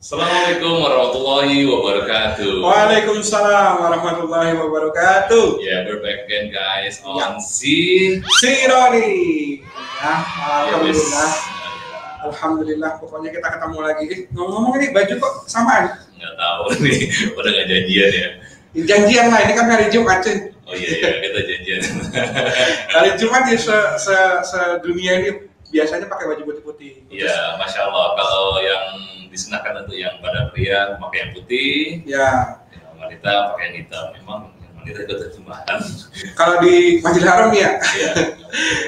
Assalamualaikum warahmatullahi wabarakatuh. Waalaikumsalam warahmatullahi wabarakatuh. Yeah, we're back again guys on Sironi. Ya, alhamdulillah. Yeah, Alhamdulillah, pokoknya kita ketemu lagi. Ngomong-ngomong ini baju kok samaan? nggak tahu nih, udah nggak janjian ya. Janjian lah, ini kan hari Jumat cuy. Oh iya, kita janjian. Hari Jumat di sedunia ini biasanya pakai baju putih-putih. Iya, masya Allah. Kalau yang disenangkan untuk yang pada pria pakai yang putih, Ya. yang wanita pakai yang hitam. Memang yang wanita itu terjemahan. Kalau di Masjidil Haram ya. Iya.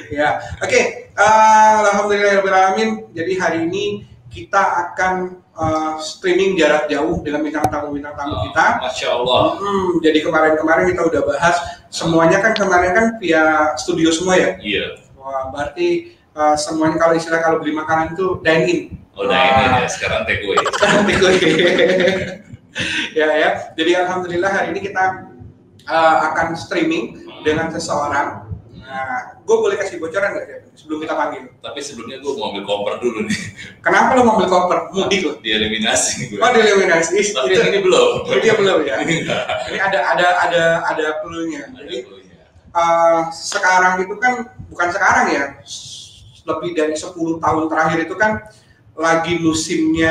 Ya, oke. Alhamdulillahirobbilalamin. Jadi hari ini kita akan streaming jarak jauh dengan bintang tamu kita. Masya Allah. Jadi kemarin kita udah bahas semuanya kan kemarin kan via studio semua ya. Iya. Wah, berarti semuanya kalau beli makanan itu dine in. Oh, ini ya. Sekarang take away. ya. Jadi alhamdulillah hari ini kita akan streaming dengan seseorang. Nah, gue boleh kasih bocoran nggak ya sebelum kita panggil? Tapi sebelumnya gue mau ambil koper dulu nih. Kenapa lo mau ambil koper? Mudik lo? Dieliminasi gue. Oh, dieliminasi. Tapi ini belum. Dia belum ya. Ini enggak. Ini ada clue-nya. Jadi sekarang itu kan bukan sekarang ya. Lebih dari 10 tahun terakhir itu kan lagi musimnya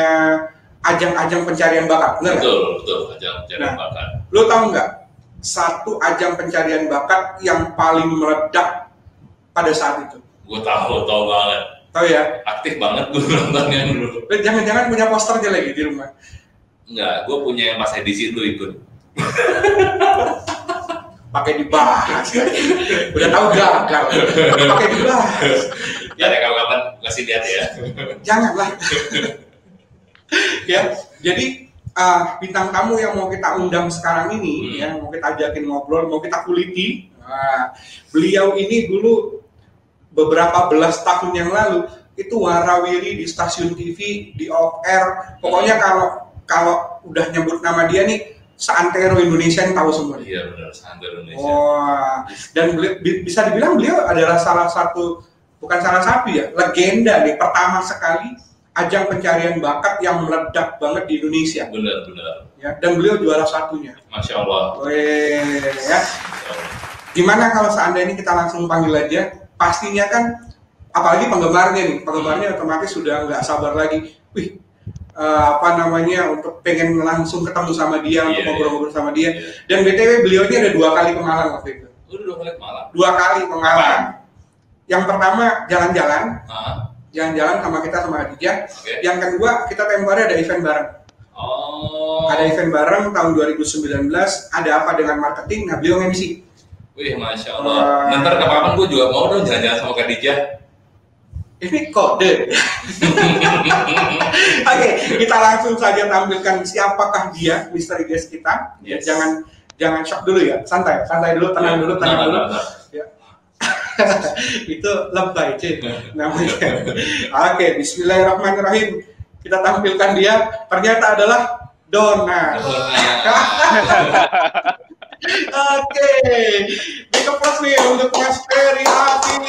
ajang-ajang pencarian bakat, benar nggak? Betul, ajang pencarian bakat. Lo tahu nggak satu ajang pencarian bakat yang paling meledak pada saat itu? Gue tahu banget. Tahu ya? Aktif banget gue nontonnya dulu. Jangan-jangan punya posternya lagi di rumah? Enggak, gue punya yang Mas Edisi itu ikut. Pakai dibahas, udah tahu gagal, pakai dibahas. Ya, kapan-kapan kasih lihat ya. Janganlah. Ya, jadi bintang tamu yang mau kita undang sekarang ini, yang mau kita ajakin ngobrol, mau kita kuliti. Beliau ini dulu beberapa belas tahun yang lalu itu warawiri di stasiun TV, di off air. Pokoknya kalau udah nyebut nama dia nih, seantero Indonesia yang tahu semua. Iya benar, seantero Indonesia. Wah, dan bisa dibilang beliau adalah salah satu, bukan salah satu ya, legenda nih, pertama sekali ajang pencarian bakat yang meledak banget di Indonesia. Benar. Ya, dan beliau juara satunya. Masya Allah. Ya. Gimana kalau seandainya kita langsung panggil aja? Pastinya kan, apalagi penggemarnya otomatis sudah nggak sabar lagi. Wih, untuk pengen langsung ketemu sama dia, untuk ngobrol-ngobrol sama dia. Dan BTW beliau ini ada 2 kali ke Malang waktu itu. Udah 2 kali ke Malang? 2 kali ke Malang. Yang pertama jalan-jalan sama kita sama Aditya. Yang kedua kita tempo hari ada event bareng. Ada event bareng tahun 2019, ada apa dengan marketing, nah beliau MC. Wih, Masya Allah. Nanti kapan gue juga mau dong jalan-jalan sama Khadijah. Ini kode. Oke, kita langsung saja tampilkan siapakah dia, misteri guest kita. Yes. Jangan shock dulu ya, santai dulu, tenang dulu. Ya. Itu lebay cuy namanya. Oke, bismillahirrahmanirrahim. Kita tampilkan dia, ternyata adalah Dona. Oke, dikepas nih untuk Mas Ferry Afif.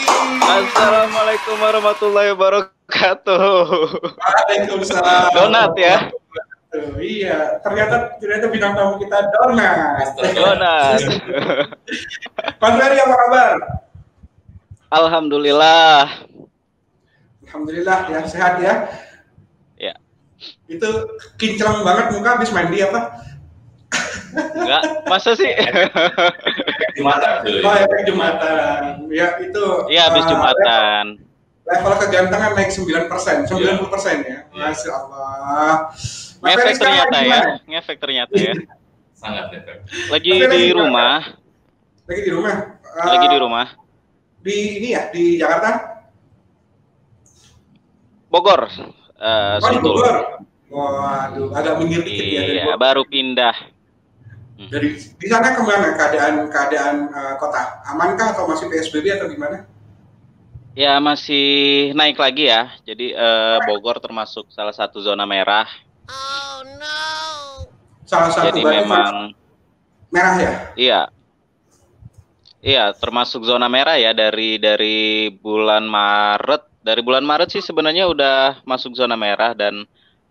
Assalamualaikum warahmatullahi wabarakatuh. Waalaikumsalam. Donat ya? Iya, ternyata bintang tamu kita Donat. Mas Ferry apa kabar? Alhamdulillah ya, sehat ya. Ya. Itu kinclong banget muka habis mandi apa? Enggak, masa sih? Jumatan. Oh, efek Jumatan. Ya, itu. Iya, habis Jumatan. Level kegantengan naik 9%, 90% ya. Masya Allah. Ngefek ternyata ya. Sangat efek. Lagi di rumah. Lagi di rumah? Di ini ya, di Jakarta? Bogor. Di Bogor. Waduh, agak minggir dikit ya. Iya, baru pindah. Dari di sana kemana keadaan kota? Amankah atau masih PSBB atau gimana? Ya masih naik lagi ya. Jadi Bogor termasuk salah satu zona merah. Oh no. Salah satu. Jadi memang merah ya? Iya, termasuk zona merah ya dari bulan Maret. Dari bulan Maret sih sebenarnya udah masuk zona merah dan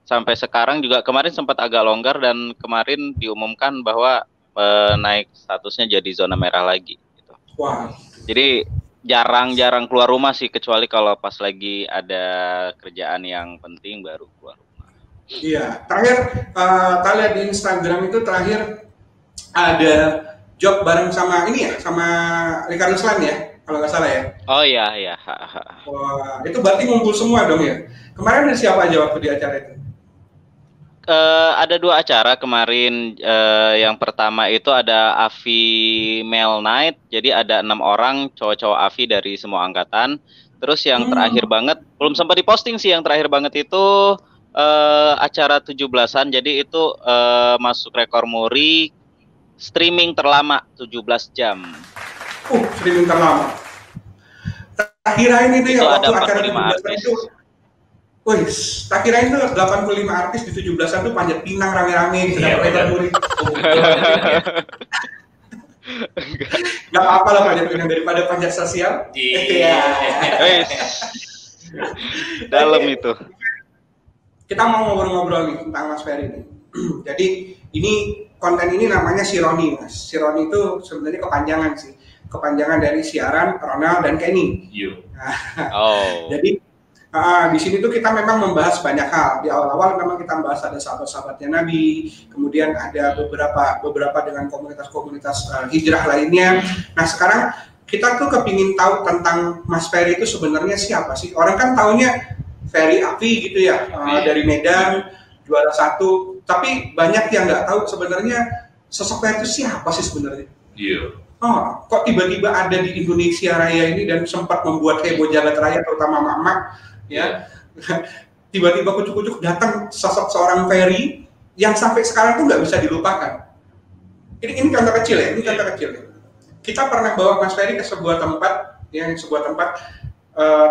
sampai sekarang juga kemarin sempat agak longgar dan kemarin diumumkan bahwa naik statusnya jadi zona merah lagi. Gitu. Wah. Jadi jarang-jarang keluar rumah sih, kecuali kalau pas lagi ada kerjaan yang penting baru keluar rumah. Iya, terakhir kalian di Instagram itu terakhir ada job bareng sama ini ya, sama Rika Ruslan ya, kalau nggak salah ya. Oh iya, iya. Wah, itu berarti ngumpul semua dong ya. Kemarin ada siapa aja waktu di acara itu? Ada 2 acara kemarin. Yang pertama itu ada AFI Male Night, jadi ada 6 orang cowok-cowok AFI dari semua angkatan. Terus yang terakhir banget, belum sempat diposting sih, yang terakhir banget itu acara 17-an, jadi itu masuk rekor muri streaming terlama 17 jam. Streaming terlama. Tak kirain itu ya waktu ada acara 45 artis. Itu. Wih, tak kirain tuh 85 artis di 17-an tuh panjat pinang rame-rame gitu, dapat rekor muri. Gak apa-apa lah panjat pinang daripada panjat sosial. Iya. Dalam itu. Kita mau ngobrol-ngobrol nih tentang Mas Ferry nih. Jadi ini konten ini namanya Sironi, Mas. Sironi itu sebenarnya kepanjangan sih. Kepanjangan dari siaran Ronald dan Kenny. Jadi di sini tuh kita memang membahas banyak hal. Di awal-awal memang kita membahas ada sahabat-sahabatnya Nabi, kemudian ada beberapa dengan komunitas-komunitas hijrah lainnya. Nah sekarang kita tuh kepingin tahu tentang Mas Ferry itu sebenarnya siapa sih? Orang kan taunya Ferry Afi gitu ya, dari Medan, juara 1. Tapi banyak yang nggak tahu sebenarnya sosok Ferry itu siapa sih sebenarnya? Iya. Oh, kok tiba-tiba ada di Indonesia Raya ini dan sempat membuat heboh jagat raya, terutama mak-mak, ya. Tiba-tiba kucuk-kucuk datang sosok seorang Ferry yang sampai sekarang tuh nggak bisa dilupakan. Ini contoh kecil ya, ini contoh kecil. Kita pernah bawa Mas Ferry ke sebuah tempat,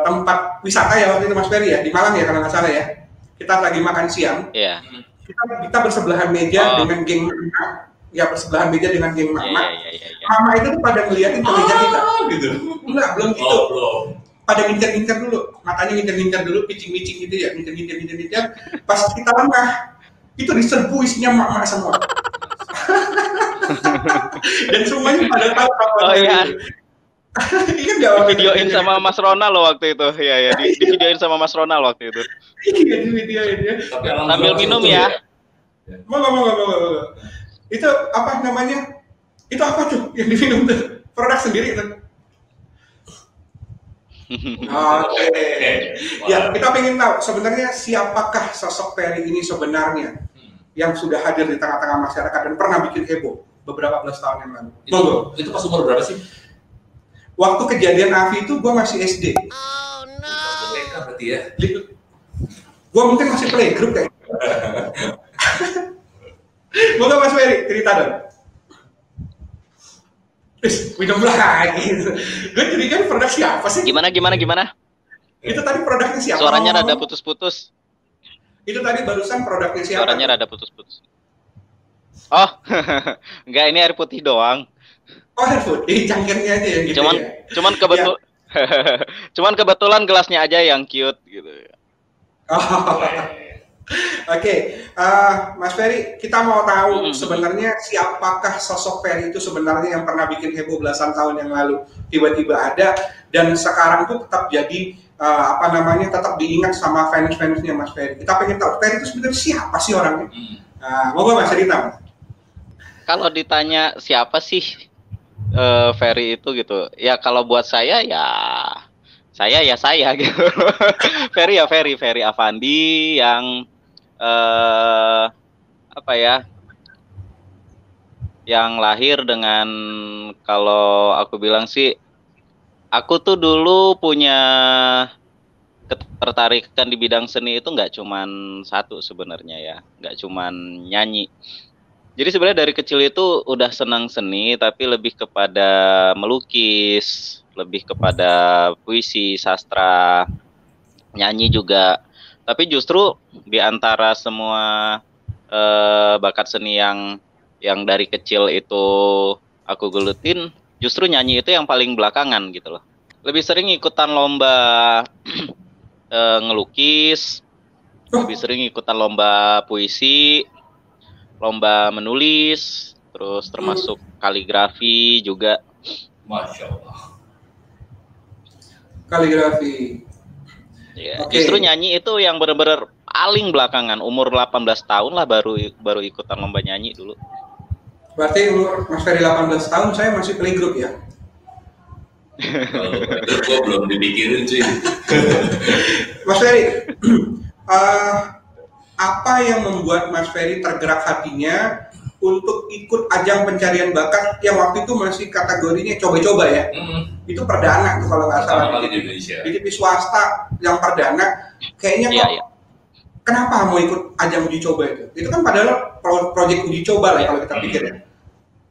tempat wisata ya waktu itu Mas Ferry ya, di Malang ya kalau nggak salah ya. Kita lagi makan siang. Iya. Kita bersebelahan meja dengan geng mama. Ya bersebelahan meja dengan geng mama. Mama itu tuh pada ngeliatin ke meja kita. Gitu. Enggak, belum gitu. Belum. Pada ngincer-ngincer dulu, matanya ngincer-ngincer dulu, picing-picing gitu ya, ngincer-ngincer. Pas kita lengah, itu diserbu isinya mak-mak semua. Dan semuanya pada tahu apa. Oh iya. Ingat nggak waktu videoin sama Mas Ronald loh waktu itu, ya di videoin sama Mas Ronald waktu itu. Iya di videoin ya. Sambil minum ya. Mau. Itu apa namanya? Itu apa tuh yang diminum tuh? Produk sendiri tuh. Oke. Ya kita pengen tahu sebenarnya siapakah sosok Ferry ini sebenarnya yang sudah hadir di tengah-tengah masyarakat dan pernah bikin heboh beberapa belas tahun yang lalu. Itu pas umur berapa sih? Waktu kejadian Afi itu gue masih SD. Oh no. Pas TK berarti ya? Gue mungkin masih playgroup kayak. Moga Mas Ferry cerita dong. Minum lagi. Gue jadi kan produk siapa sih? Gimana? Itu tadi produknya siapa? Suaranya rada putus-putus. Itu tadi barusan produknya siapa? Suaranya rada putus-putus. Oh, enggak, ini air putih doang. Oh, air putih, cangkirnya aja ya gitu. Cuman kebetulan gelasnya aja yang cute gitu. Oke, Mas Ferry, kita mau tahu sebenarnya siapakah sosok Ferry itu sebenarnya yang pernah bikin heboh belasan tahun yang lalu tiba-tiba ada dan sekarang tuh tetap jadi tetap diingat sama fans-fansnya Mas Ferry. Kita pengen tahu Ferry itu sebenarnya siapa sih orangnya? Moga Mas cerita. Kalau ditanya siapa sih Ferry itu gitu, ya kalau buat saya ya saya gitu. Ferry Afandi yang yang lahir dengan, kalau aku bilang sih, aku tuh dulu punya ketertarikan di bidang seni itu nggak cuman satu sebenarnya ya, nggak cuman nyanyi. Jadi sebenarnya dari kecil itu udah senang seni, tapi lebih kepada melukis, lebih kepada puisi, sastra, nyanyi juga. Tapi justru di antara semua bakat seni yang dari kecil itu aku gelutin, justru nyanyi itu yang paling belakangan gitu loh. Lebih sering ikutan lomba ngelukis, Lebih sering ikutan lomba puisi, lomba menulis, terus termasuk kaligrafi juga. Masya Allah. Kaligrafi. Ya, justru nyanyi itu yang benar-benar paling belakangan, umur 18 tahun lah baru ikutan lomba nyanyi dulu. Berarti umur Mas Ferry 18 tahun, saya masih playgroup ya? Itu gue belum dipikirin sih. Mas Ferry, apa yang membuat Mas Ferry tergerak hatinya untuk ikut ajang pencarian bakat yang waktu itu masih kategorinya coba-coba ya? Itu perdana tuh kalau nggak salah di Indonesia. Di TV swasta yang perdana, kayaknya kok kenapa mau ikut ajang uji coba itu? Itu kan padahal proyek uji coba lah kalau kita pikir ya.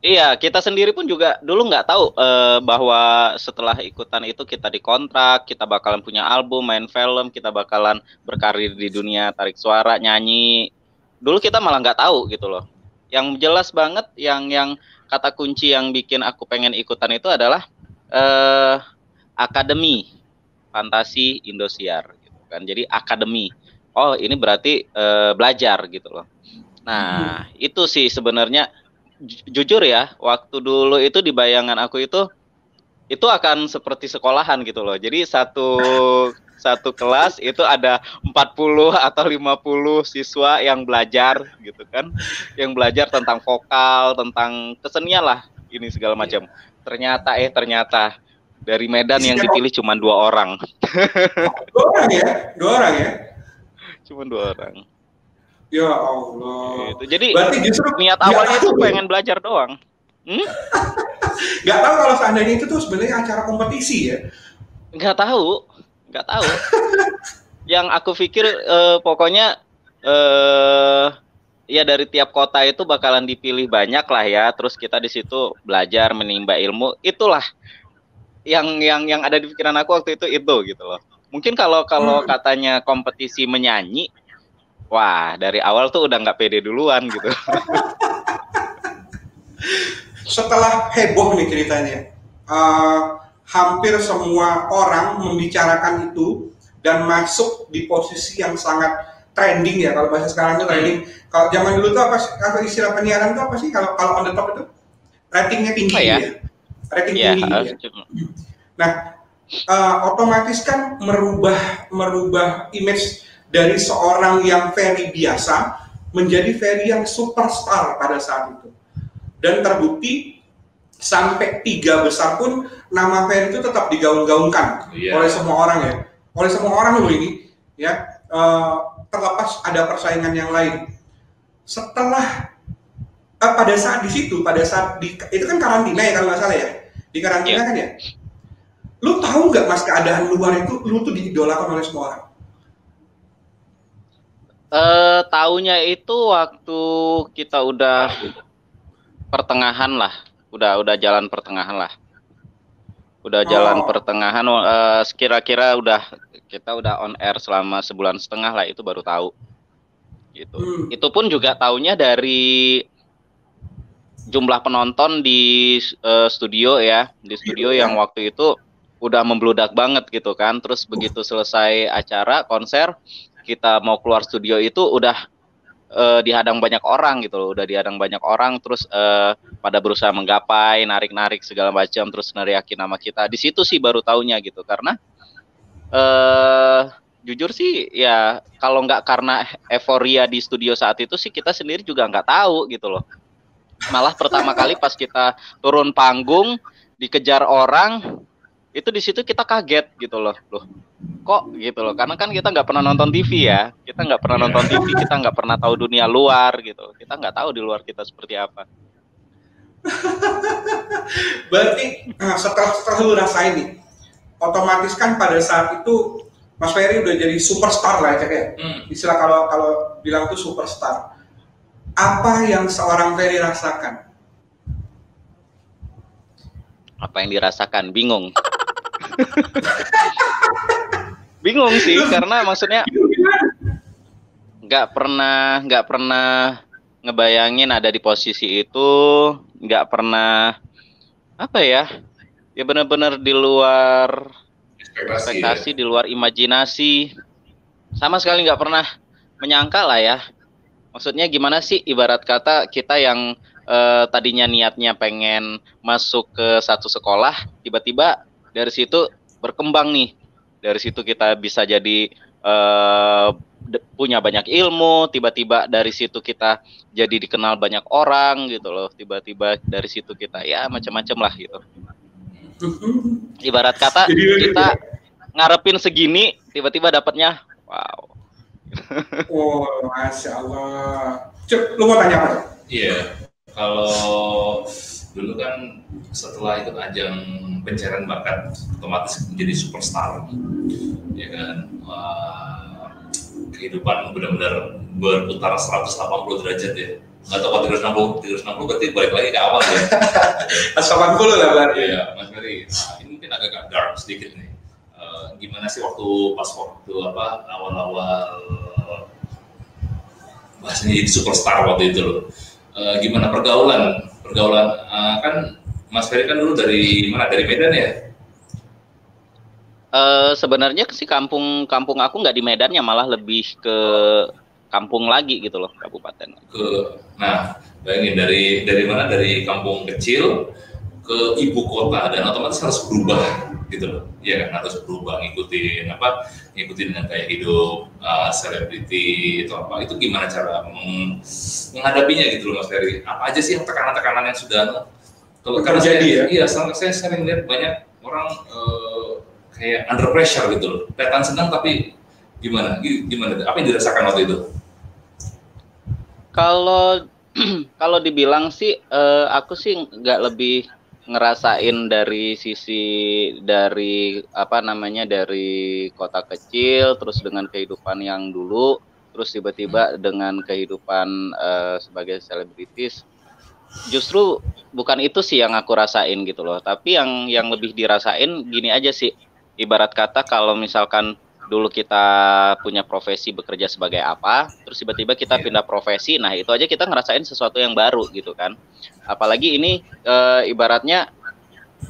Iya, kita sendiri pun juga dulu nggak tahu bahwa setelah ikutan itu kita dikontrak, kita bakalan punya album, main film, kita bakalan berkarir di dunia tarik suara, nyanyi. Dulu kita malah nggak tahu gitu loh. Yang jelas banget, yang kata kunci yang bikin aku pengen ikutan itu adalah Akademi Fantasi Indosiar gitu kan. Jadi akademi. Oh, ini berarti belajar gitu loh. Nah, itu sih sebenarnya jujur ya, waktu dulu itu di bayangan aku itu akan seperti sekolahan gitu loh. Jadi satu kelas itu ada 40 atau 50 siswa yang belajar gitu kan. Yang belajar tentang vokal, tentang kesenian lah, ini segala macam. Ternyata dari Medan yang dipilih cuma 2 orang. 2 orang ya? 2 orang ya? Cuma 2 orang. Ya Allah. Gitu. Jadi berarti justru niat awalnya itu pengen belajar doang. Gak tahu kalau seandainya itu tuh sebenarnya acara kompetisi ya? Gak tahu. Yang aku pikir pokoknya ya dari tiap kota itu bakalan dipilih banyak lah ya. Terus kita di situ belajar menimba ilmu. Itulah yang ada di pikiran aku waktu itu gitu loh. Mungkin kalau katanya kompetisi menyanyi, wah, dari awal tuh udah nggak pede duluan gitu. Setelah heboh nih ceritanya, hampir semua orang membicarakan itu dan masuk di posisi yang sangat trending ya, kalau bahasa sekarang itu trending. Kalau zaman dulu tuh apa istilah penyiaran tuh apa sih kalau on the top itu? Ratingnya tinggi ya? Rating tinggi ya. Nah, otomatis kan merubah image dari seorang yang Ferry biasa menjadi Ferry yang superstar pada saat itu. Dan terbukti sampai 3 besar pun nama Ferry itu tetap digaung-gaungkan oleh semua orang ya. Oleh semua orang loh ini ya, terlepas ada persaingan yang lain. Setelah pada saat itu kan karantina ya kalau nggak salah ya. Di karantina kan ya. Lu tahu nggak Mas keadaan luar itu lu tuh diidolakan oleh semua orang? Taunya itu waktu kita udah pertengahan lah, udah jalan pertengahan lah, jalan pertengahan, kira-kira kita udah on air selama 1,5 bulan lah, itu baru tahu, gitu. Itu pun juga taunya dari jumlah penonton di studio ya, yang waktu itu udah membludak banget gitu kan. Terus begitu selesai acara konser, kita mau keluar studio itu udah dihadang banyak orang gitu loh, terus pada berusaha menggapai, narik segala macam, terus neriakin nama kita. Di situ sih baru taunya gitu, karena jujur sih ya, kalau nggak karena euforia di studio saat itu sih, kita sendiri juga nggak tahu gitu loh. Malah pertama kali pas kita turun panggung dikejar orang, itu di situ kita kaget gitu loh, kok gitu loh, karena kan kita nggak pernah nonton TV ya, kita nggak pernah tahu dunia luar gitu, kita nggak tahu di luar kita seperti apa. Berarti setelah lu rasain nih, otomatis kan pada saat itu Mas Ferry udah jadi superstar lah ya, istilah kalau bilang itu superstar. Apa yang seorang Ferry rasakan? Apa yang dirasakan? Bingung. Bingung sih, karena maksudnya nggak pernah ngebayangin ada di posisi itu, nggak pernah ya benar-benar di luar ekspektasi, di luar imajinasi, sama sekali nggak pernah menyangka lah ya. Maksudnya gimana sih, ibarat kata kita yang tadinya niatnya pengen masuk ke satu sekolah, tiba-tiba dari situ berkembang nih. Dari situ kita bisa jadi punya banyak ilmu, tiba-tiba dari situ kita jadi dikenal banyak orang gitu loh. Tiba-tiba dari situ kita ya macam-macam lah gitu. Ibarat kata kita ngarepin segini, tiba-tiba dapatnya wow. Oh, Masya Allah. Cuk, lu mau tanya apa? Iya, kalau dulu kan setelah ikut ajang pencarian bakat, otomatis menjadi superstar, ya kan. Kehidupan benar-benar berputar 180 derajat ya. Nggak tahu kalau 360 berarti balik lagi ke awal ya. 80 lah berarti. Iya, Mas Ferry. Ini mungkin agak dark sedikit nih. Gimana sih waktu awal-awal bahasanya jadi superstar waktu itu loh. Gimana pergaulan kan Mas Ferry kan dulu dari mana? Dari Medan ya? Sebenarnya sih kampung aku nggak di Medannya, malah lebih ke kampung lagi gitu loh, kabupaten. Nah, bayangin dari mana? Dari kampung kecil ke ibu kota, dan otomatis harus berubah gitu loh. Iya kan, harus berubah, ngikutin dengan gaya hidup selebriti atau apa. Itu gimana cara menghadapinya gitu loh Mas Ferry? Apa aja sih yang tekanan-tekanan yang sudah karena terjadi ya? Iya, saya sering lihat banyak orang kayak under pressure gitu loh. Kelihatan senang tapi gimana? Apa yang dirasakan waktu itu? Kalau dibilang sih, aku sih nggak lebih ngerasain dari dari kota kecil, terus dengan kehidupan yang dulu, terus tiba-tiba dengan kehidupan sebagai selebritis. Justru bukan itu sih yang aku rasain gitu loh. Tapi yang lebih dirasain gini aja sih. Ibarat kata kalau misalkan dulu kita punya profesi bekerja sebagai apa, terus tiba-tiba kita pindah profesi, nah itu aja kita ngerasain sesuatu yang baru gitu kan. Apalagi ini ibaratnya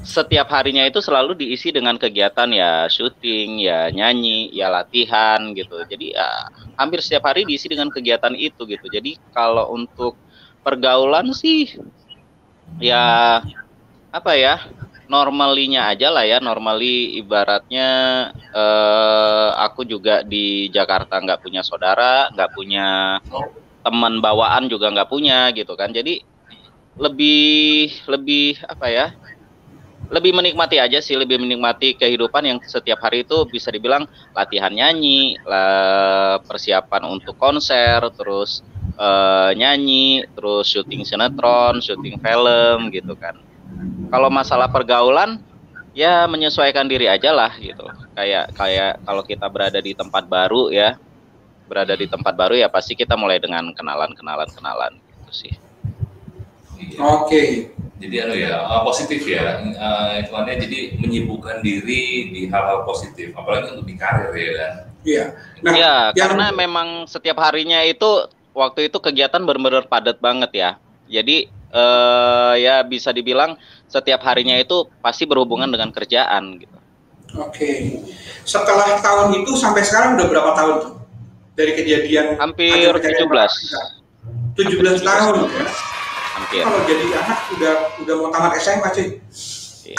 setiap harinya itu selalu diisi dengan kegiatan ya syuting, ya nyanyi, ya latihan gitu. Jadi ya hampir setiap hari diisi dengan kegiatan itu gitu. Jadi kalau untuk pergaulan sih ya apa ya, normalinya aja lah ya. Normally ibaratnya aku juga di Jakarta nggak punya saudara, nggak punya teman bawaan juga nggak punya gitu kan. Jadi lebih apa ya, lebih menikmati aja sih, lebih menikmati kehidupan yang setiap hari itu bisa dibilang latihan nyanyi, persiapan untuk konser, terus nyanyi, terus syuting sinetron, syuting film gitu kan. Kalau masalah pergaulan ya menyesuaikan diri aja lah gitu. Kayak kalau kita berada di tempat baru ya, ya pasti kita mulai dengan kenalan gitu sih. Oke. Jadi positif ya, iklannya jadi menyibukkan diri di hal-hal positif, apalagi untuk di karir ya kan. Iya. Nah, ya, karena memang setiap harinya itu waktu itu kegiatan benar-benar padat banget ya. Jadi ya bisa dibilang setiap harinya itu pasti berhubungan dengan kerjaan gitu. Oke. Setelah tahun itu sampai sekarang udah berapa tahun tuh? Dari kejadian hampir 17. 17 tahun ya. Hampir. Kalau jadi anak udah mau tamat SMA cuy. Iya.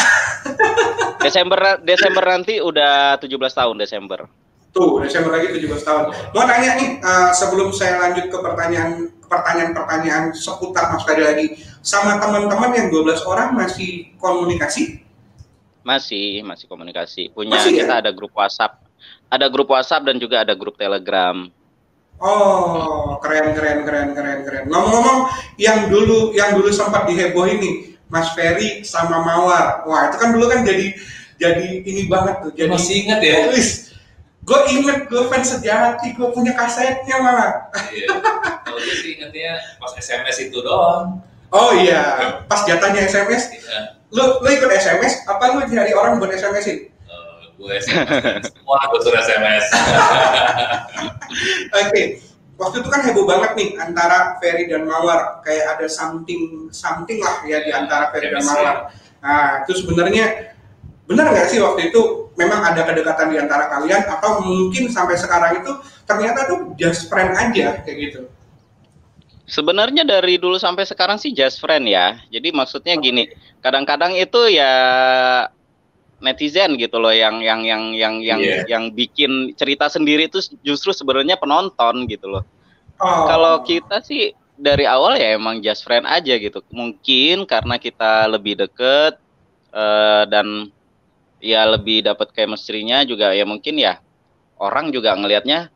Desember nanti udah 17 tahun Desember. Tuh, Desember lagi 17 tahun. Mau tanya nih, sebelum saya lanjut ke pertanyaan seputar Mas Ferry lagi, sama teman-teman yang 12 orang masih komunikasi? Masih komunikasi. Punya masih, kita ya? Ada grup WhatsApp dan juga ada grup Telegram. Oh, keren. Ngomong-ngomong, yang dulu sempat dihebohin nih, Mas Ferry sama Mawar. Wah, itu kan dulu kan jadi ini banget tuh. Jadi masih ingat ya? Gue inget, gue fans sejati, gue punya kasetnya malah. Iya. Kalau gue sih ingetnya pas SMS itu doang. Oh iya, pas jatahnya SMS. Iya. Lu ikut SMS? Apa lu nyari orang buat SMS-in? Gue SMS, semua gue suruh SMS. Oke. Waktu itu kan heboh banget nih antara Ferry dan Mawar, kayak ada something lah ya di antara Ferry dan Mawar. Nah, itu sebenarnya Benar nggak sih waktu itu memang ada kedekatan di antara kalian, atau mungkin sampai sekarang itu ternyata tuh just friend aja kayak gitu? Sebenarnya dari dulu sampai sekarang sih just friend ya. Jadi maksudnya gini, kadang-kadang itu ya netizen gitu loh yang bikin cerita sendiri itu justru sebenarnya penonton gitu loh. Kalau kita sih dari awal ya emang just friend aja gitu. Mungkin karena kita lebih deket dan ya lebih dapat chemistry-nya juga, ya mungkin ya orang juga ngelihatnya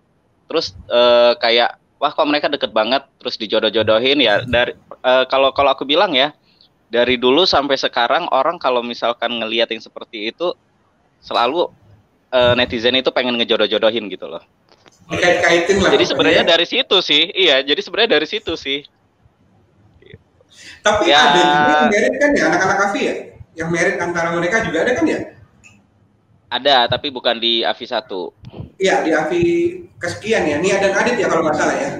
terus kayak wah kok mereka deket banget, terus dijodoh-jodohin ya. Dari kalau aku bilang ya, dari dulu sampai sekarang orang kalau misalkan ngelihat yang seperti itu selalu netizen itu pengen ngejodoh-jodohin gitu loh. Dikait-kaitin lah. Jadi sebenarnya dari situ sih, iya. Jadi sebenarnya dari situ sih. Tapi ya, ada juga yang merit kan ya, anak-anak kafe ya? Yang merit antara mereka juga ada kan ya? Ada, tapi bukan di AVI 1. Iya, di AVI kesekian ya, Nia dan Adit ya kalau nggak salah ya?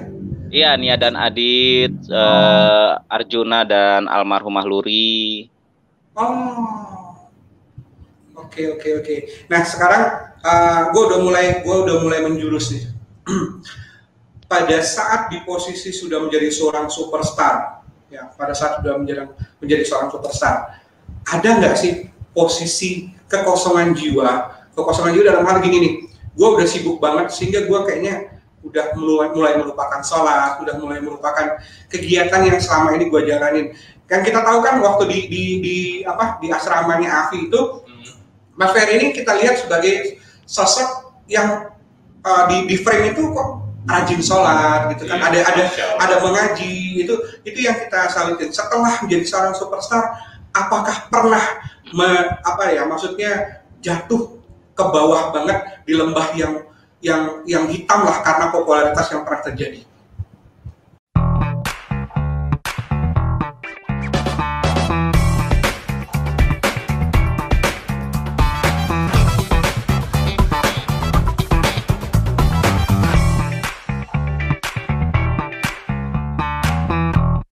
Iya, Nia dan Adit, Arjuna dan almarhumah Luri. Oke. Nah sekarang gue udah mulai menjurus nih. Pada saat di posisi sudah menjadi seorang superstar, ya pada saat sudah menjadi seorang superstar, ada nggak sih posisi kekosongan jiwa dalam hal gini nih, gue udah sibuk banget sehingga gue kayaknya udah mulai melupakan sholat, udah mulai melupakan kegiatan yang selama ini gue jalanin. Kan kita tahu kan waktu di asramanya Afi itu, Mas Ferry ini kita lihat sebagai sosok yang di frame itu kok rajin sholat gitu kan, ada mengaji, itu yang kita salutin. Setelah menjadi seorang superstar, apakah pernah maksudnya jatuh ke bawah banget di lembah yang hitam lah karena popularitas yang pernah terjadi?